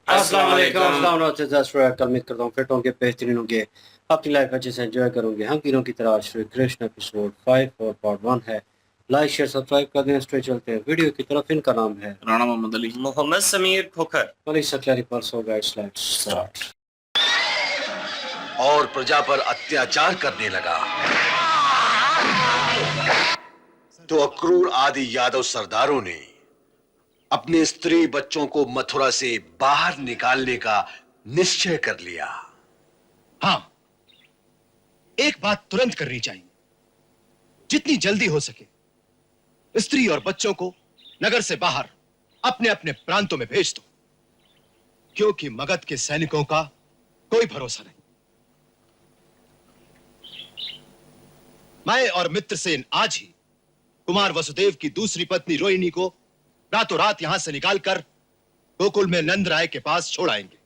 अस्सलाम वालेकुम। अस्सलाम वालेकुम। कल उम्मीद करता हूँ फिट होंगे, बेहतरीन होंगे, अपनी लाइफ अच्छे से एंजॉय करोगे। हम तीनों की तरह श्री कृष्ण एपिसोड 5 और पार्ट 1 है। लाइक शेयर सब्सक्राइब कर दें। स्ट्रेट चलते हैं वीडियो की तरफ। इनका नाम है राणा मोहम्मद अली, मोहम्मद समीर खोखर, पुलिस सत्यारी परसों गाइड्स लेट्स स्टार्ट। और प्रजा पर अत्याचार करने लगा तो अक्रूर आदि यादव सरदारों ने अपने स्त्री बच्चों को मथुरा से बाहर निकालने का निश्चय कर लिया। हां, एक बात तुरंत करनी चाहिए। जितनी जल्दी हो सके स्त्री और बच्चों को नगर से बाहर अपने अपने प्रांतों में भेज दो, क्योंकि मगध के सैनिकों का कोई भरोसा नहीं। मैं और मित्रसेन आज ही कुमार वसुदेव की दूसरी पत्नी रोहिणी को रातों रात यहां से निकालकर गोकुल में नंद राय के पास छोड़ आएंगे।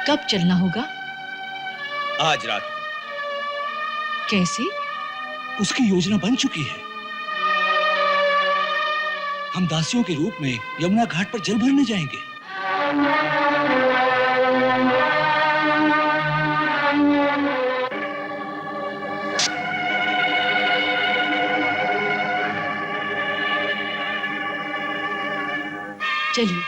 कब चलना होगा? आज रात। कैसे? उसकी योजना बन चुकी है। हम दासियों के रूप में यमुना घाट पर जल भरने जाएंगे। चलिए।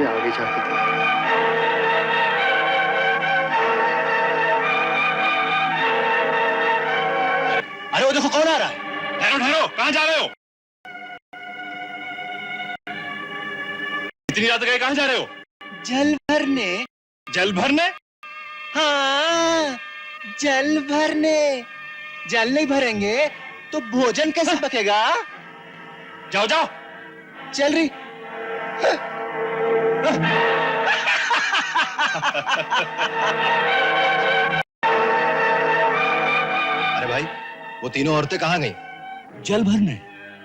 आगे जाके अरे वो देखो कौन आ रहा है। ठहरो ठहरो, कहां जा रहे हो? इतनी रात गए कहां जा रहे हो? जल भरने। जल भरने? हाँ, जल भरने। जल नहीं भरेंगे तो भोजन कैसे पकेगा? जाओ जाओ। चल रही। अरे भाई, वो तीनों औरतें कहां गई? जल भरने।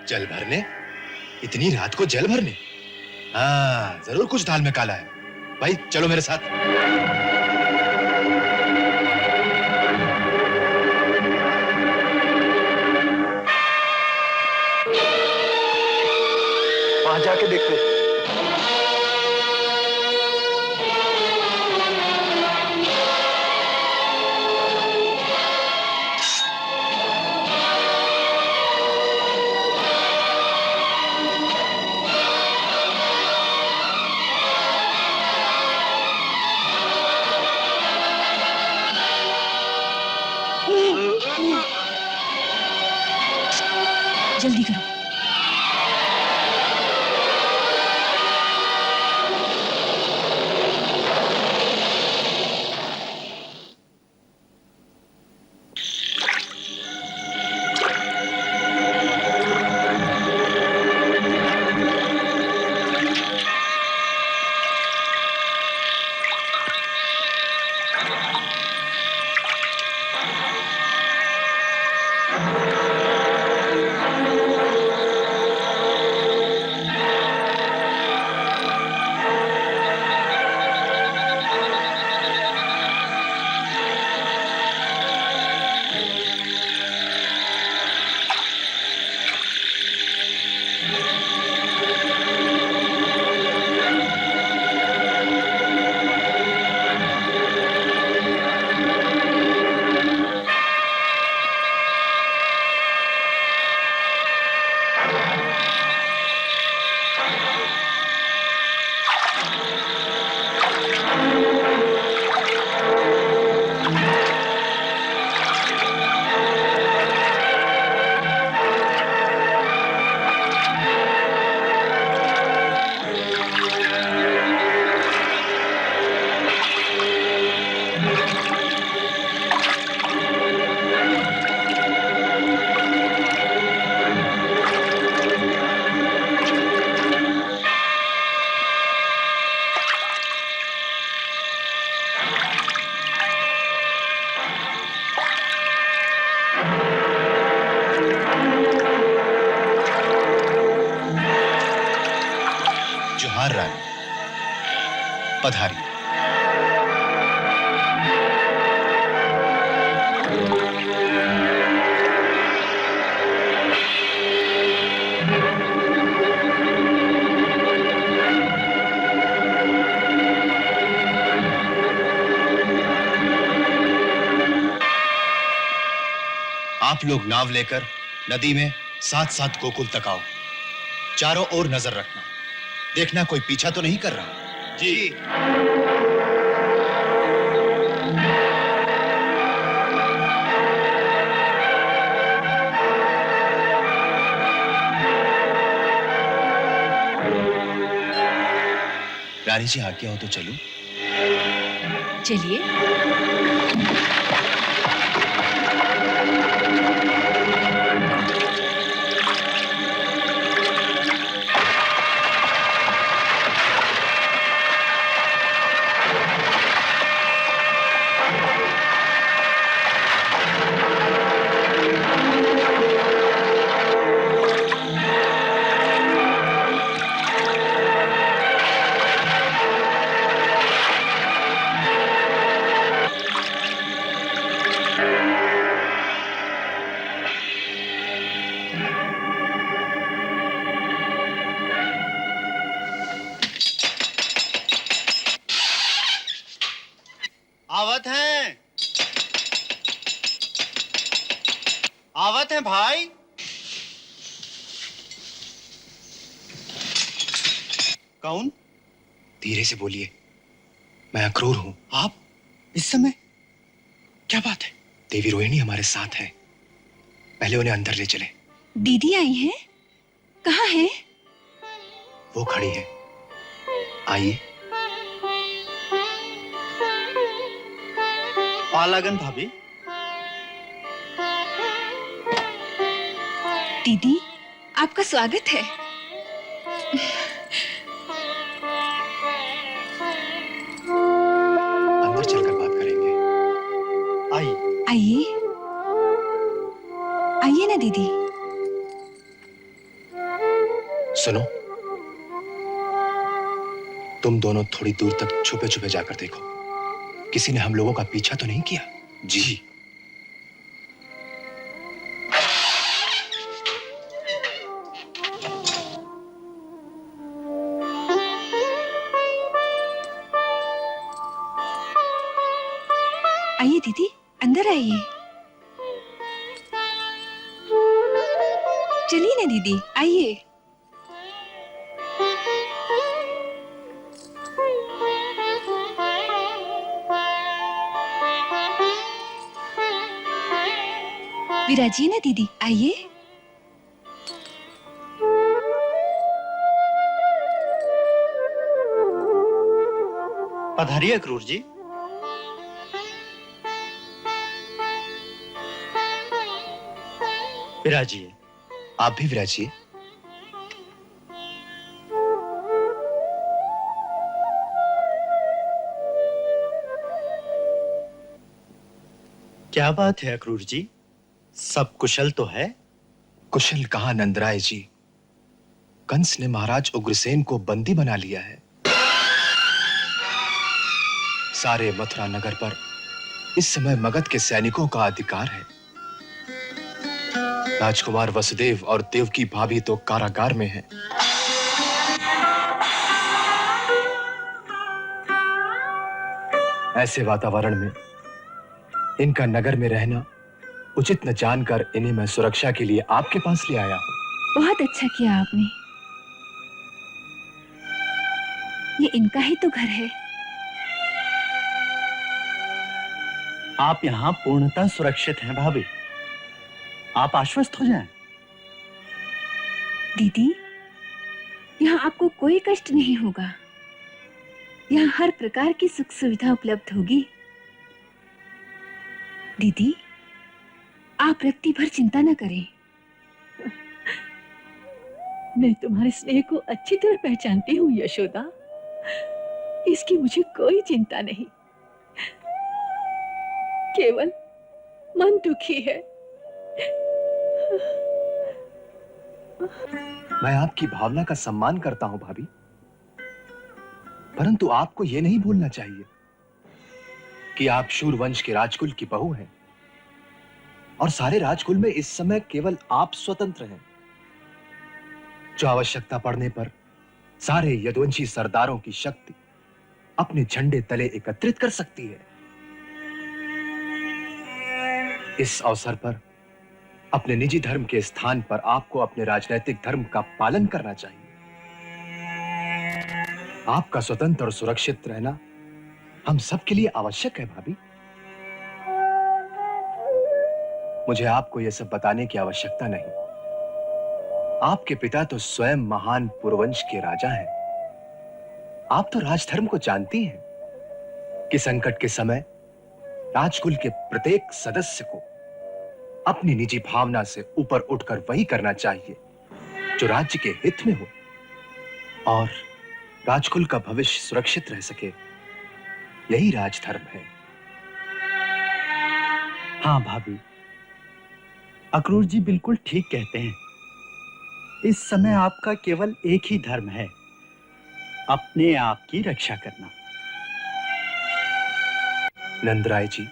जल भरने? इतनी रात को जल भरने? हाँ, जरूर कुछ दाल में काला है। भाई चलो मेरे साथ। वहां जाके देखते। जल्दी करो। जोहार रानी, पधारिए। आप लोग नाव लेकर नदी में साथ साथ गोकुल तक आओ। चारों ओर नजर रखना, देखना कोई पीछा तो नहीं कर रहा। जी। रानी जी आज्ञा हो तो चलूं? चलिए। आवत हैं, आवत हैं भाई। कौन? धीरे से बोलिए, मैं अक्रूर हूं। आप इस समय? क्या बात है? देवी रोहिणी हमारे साथ है, पहले उन्हें अंदर ले चले। दीदी आई हैं? कहाँ है? वो खड़ी है, आइए। पालागन भाभी। दीदी, आपका स्वागत है। अंदर चलकर बात करेंगे। आइए। आइए, आइए ना दीदी। सुनो, तुम दोनों थोड़ी दूर तक छुपे छुपे जाकर देखो, किसी ने हम लोगों का पीछा तो नहीं किया? जी। आइए दीदी, अंदर आइए। चलिए ना दीदी, आइए। विराजिए ना दीदी, आइए। पधारिए अक्रूर जी। विराजिए। आप भी विराजिए। क्या बात है अक्रूर जी, सब कुशल तो है? कुशल कहां नंदराय जी, कंस ने महाराज उग्रसेन को बंदी बना लिया है। सारे मथुरा नगर पर इस समय मगध के सैनिकों का अधिकार है। राजकुमार वसुदेव और देवकी भाभी तो कारागार में हैं। ऐसे वातावरण में इनका नगर में रहना उचित न जानकर इन्हें मैं सुरक्षा के लिए आपके पास ले आया हूं। बहुत अच्छा किया आपने। ये इनका ही तो घर है। आप यहाँ पूर्णतः सुरक्षित हैं भाभी, आप आश्वस्त हो जाएं। दीदी, यहाँ आपको कोई कष्ट नहीं होगा। यहाँ हर प्रकार की सुख सुविधा उपलब्ध होगी। दीदी, आप रत्ती भर चिंता न करें। मैं तुम्हारे स्नेह को अच्छी तरह पहचानती हूँ यशोदा, इसकी मुझे कोई चिंता नहीं। केवल मन दुखी है। मैं आपकी भावना का सम्मान करता हूं भाभी, परंतु आपको यह नहीं भूलना चाहिए कि आप शूर वंश के राजकुल की बहू हैं और सारे राजकुल में इस समय केवल आप स्वतंत्र हैं जो आवश्यकता पड़ने पर सारे यदुवंशी सरदारों की शक्ति अपने झंडे तले एकत्रित कर सकती है। इस अवसर पर अपने निजी धर्म के स्थान पर आपको अपने राजनैतिक धर्म का पालन करना चाहिए। आपका स्वतंत्र और सुरक्षित रहना हम सबके लिए आवश्यक है भाभी। मुझे आपको यह सब बताने की आवश्यकता नहीं। आपके पिता तो स्वयं महान पुरवंश के राजा हैं। आप तो राजधर्म को जानती हैं कि संकट के समय राजकुल के प्रत्येक सदस्य को अपनी निजी भावना से ऊपर उठकर वही करना चाहिए जो राज्य के हित में हो और राजकुल का भविष्य सुरक्षित रह सके। यही राजधर्म है। हाँ भाभी, अक्रूर जी बिल्कुल ठीक कहते हैं। इस समय आपका केवल एक ही धर्म है, अपने आप की रक्षा करना। नंदराय जी,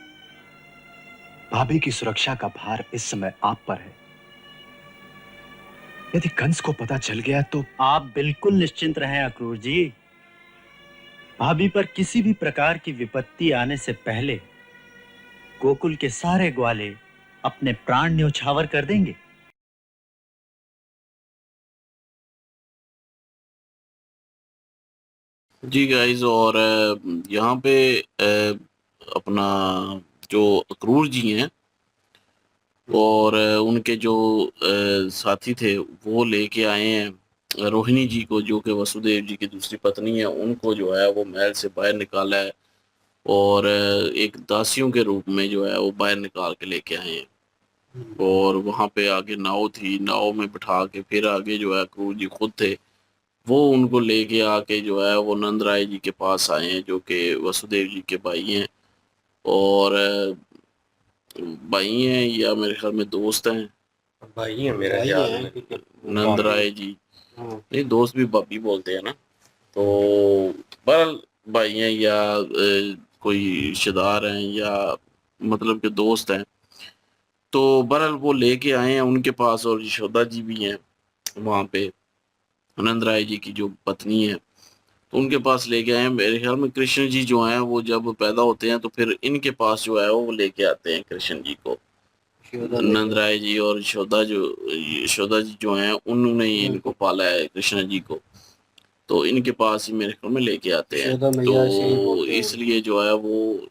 भाभी की सुरक्षा का भार इस समय आप पर है। यदि कंस को पता चल गया तो आप बिल्कुल निश्चिंत रहें अक्रूर जी। भाभी पर किसी भी प्रकार की विपत्ति आने से पहले गोकुल के सारे ग्वाले अपने प्राण न्यौछावर कर देंगे। जी गाइस, और यहाँ पे अपना जो अक्रूर जी हैं और उनके जो साथी थे वो लेके आए हैं रोहिणी जी को, जो कि वसुदेव जी की दूसरी पत्नी है। उनको जो है वो महल से बाहर निकाला है और एक दासियों के रूप में जो है वो बाहर निकाल के लेके आए हैं। और वहाँ पे आगे नाव थी, नाव में बिठा के फिर आगे जो है अक्रूर जी खुद थे, वो उनको लेके आके जो है वो नंदराय जी के पास आए हैं, जो कि वसुदेव जी के भाई हैं। और भाई हैं या मेरे ख्याल में दोस्त हैं, भाई है मेरा ख्याल में नंदराय जी। हाँ। नहीं, दोस्त भी भाभी बोलते हैं ना। तो बहरहाल भाई हैं या कोई रिश्तेदार हैं या मतलब के दोस्त हैं। तो बहरहाल वो लेके आए हैं उनके पास, और यशोदा जी भी हैं वहाँ पे, नंदराय जी की जो पत्नी है, तो उनके पास लेके आए हैं। मेरे ख्याल में कृष्ण जी जो हैं वो जब पैदा होते हैं तो फिर इनके पास जो है वो लेके आते हैं कृष्ण जी को। नंदराय जी और यशोदा जी जो हैं उन्होंने ही इनको पाला है, कृष्ण जी को, तो इनके पास ही मेरे ख्याल में लेके आते हैं। यशोदा मैया से ही तो बोलते हैं। इसलिए जो है वो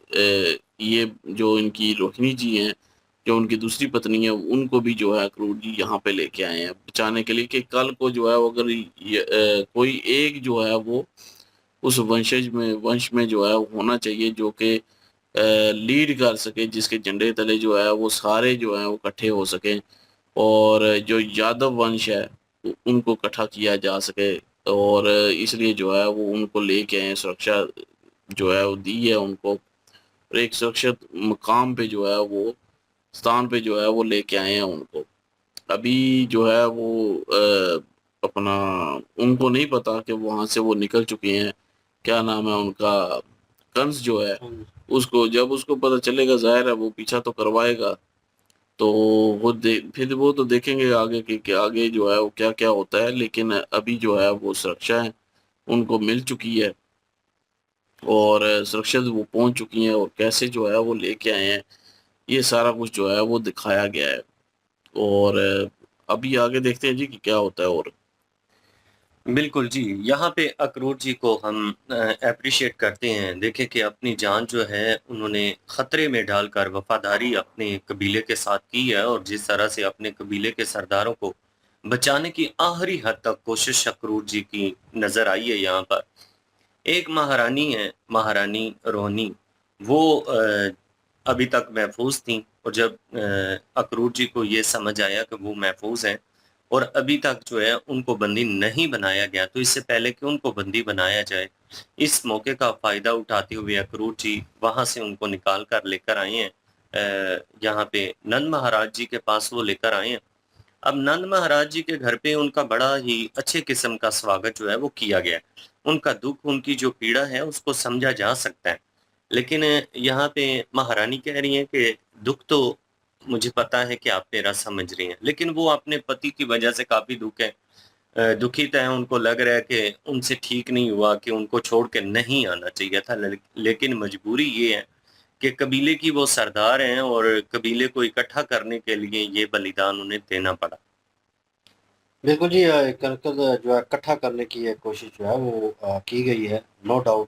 ये जो इनकी रोहिणी जी हैं, जो उनकी दूसरी पत्नी है, उनको भी जो है अक्रूर जी यहाँ पे लेके आए हैं बचाने के लिए, कि कल को जो है वो अगर कोई एक जो है वो उस वंश में जो है वो होना चाहिए जो कि लीड कर सके, जिसके झंडे तले जो है वो सारे जो है वो इकट्ठे हो सकें और जो यादव वंश है उनको इकट्ठा किया जा सके। और इसलिए जो है वो उनको लेके आए, सुरक्षा जो है वो दी है उनको, और एक सुरक्षित मकाम पे जो है वो स्थान पे जो है वो लेके आए हैं उनको। अभी जो है वो अपना उनको नहीं पता कि वहां से वो निकल चुके हैं। क्या नाम है उनका, कंस जो है, उसको जब उसको पता चलेगा जाहिर है वो पीछा तो करवाएगा। तो फिर वो तो देखेंगे आगे कि आगे जो है वो क्या क्या होता है। लेकिन अभी जो है वो सुरक्षा है उनको मिल चुकी है और सुरक्षित वो पहुंच चुकी हैं, और कैसे जो है वो लेके आए हैं ये सारा कुछ जो है वो दिखाया गया है। और अभी आगे देखते हैं जी कि क्या होता है। और बिल्कुल जी, यहाँ पे अक्रूर जी को हम अप्रिशिएट करते हैं। देखें कि अपनी जान जो है उन्होंने खतरे में डालकर वफादारी अपने कबीले के साथ की है, और जिस तरह से अपने कबीले के सरदारों को बचाने की आखिरी हद तक कोशिश अक्रूर जी की नजर आई है। यहाँ पर एक महारानी है, महारानी रोहिणी, वो अभी तक महफूज थी, और जब अक्रूर जी को ये समझ आया कि वो महफूज हैं और अभी तक जो है उनको बंदी नहीं बनाया गया, तो इससे पहले कि उनको बंदी बनाया जाए, इस मौके का फायदा उठाते हुए अक्रूर जी वहां से उनको निकाल कर लेकर आए हैं। यहाँ पे नंद महाराज जी के पास वो लेकर आए हैं, अब नंद महाराज जी के घर पे उनका बड़ा ही अच्छे किस्म का स्वागत जो है वो किया गया। उनका दुख, उनकी जो पीड़ा है उसको समझा जा सकता है। लेकिन यहाँ पे महारानी कह रही हैं कि दुख तो मुझे पता है कि आप मेरा समझ रही हैं, लेकिन वो अपने पति की वजह से काफ़ी दुखित हैं। उनको लग रहा है कि उनसे ठीक नहीं हुआ, कि उनको छोड़ के नहीं आना चाहिए था, लेकिन मजबूरी ये है कि कबीले की वो सरदार हैं और कबीले को इकट्ठा करने के लिए ये बलिदान उन्हें देना पड़ा। बिल्कुल जी, जो है इकट्ठा करने की ये कोशिश जो है वो की गई है, नो डाउट।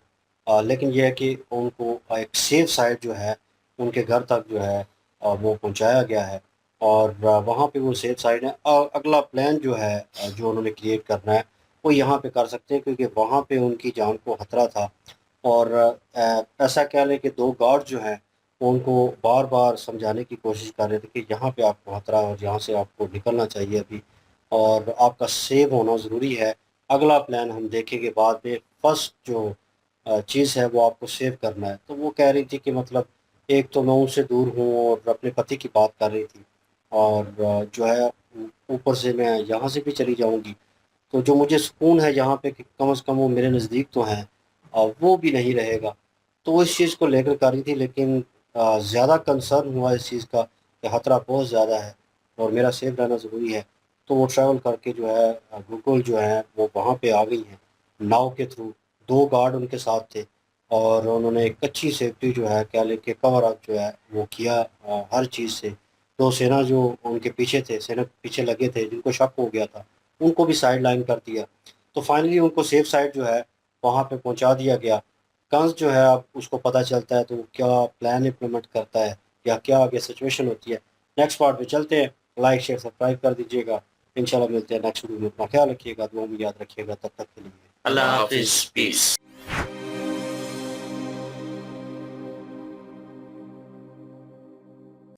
लेकिन ये है कि उनको एक सेफ साइड जो है उनके घर तक जो है वो पहुंचाया गया है, और वहाँ पे वो सेफ साइड है। और अगला प्लान जो है जो उन्होंने क्रिएट करना है वो यहाँ पे कर सकते हैं, क्योंकि वहाँ पे उनकी जान को खतरा था। और ऐसा कह लें कि 2 गार्ड जो हैं वो उनको बार-बार समझाने की कोशिश कर रहे थे कि यहाँ पे आपको खतरा है और यहाँ से आपको निकलना चाहिए अभी, और आपका सेव होना ज़रूरी है। अगला प्लान हम देखेंगे बाद में। फर्स्ट जो चीज़ है वो आपको सेव करना है। तो वो कह रही थी कि मतलब एक तो मैं उनसे दूर हूँ और अपने पति की बात कर रही थी, और जो है ऊपर से मैं यहाँ से भी चली जाऊँगी, तो जो मुझे सुकून है यहाँ पे कि कम से कम वो मेरे नज़दीक तो हैं, वो भी नहीं रहेगा। तो वो इस चीज़ को लेकर कर रही थी, लेकिन ज़्यादा कंसर्न हुआ इस चीज़ का कि खतरा बहुत ज़्यादा है और मेरा सेफ रहना ज़रूरी है। तो वो ट्रैवल करके जो है गोकुल जो है वो वहाँ पे आ गई हैं नाव के थ्रू। 2 गार्ड उनके साथ थे और उन्होंने एक अच्छी सेफ्टी जो है कह लें कि कवर अप जो है वो किया हर चीज़ से। तो सेना जो उनके पीछे थे, सेना के पीछे लगे थे, जिनको शक हो गया था, उनको भी साइड लाइन कर दिया। तो फाइनली उनको सेफ साइड जो है वहाँ पे पहुँचा दिया गया। कंस जो है अब उसको पता चलता है तो वो क्या प्लान इम्प्लीमेंट करता है या क्या आगे सिचुएशन होती है। नेक्स्ट पार्ट में चलते हैं। लाइक शेयर सब्सक्राइब कर दीजिएगा। इंशाल्लाह मिलते हैं नेक्स्ट वीडियो में। अपना ख्याल रखिएगा, दुआ में याद रखिएगा। तब तक के लिए अल्लाह हाफिज़, पीस।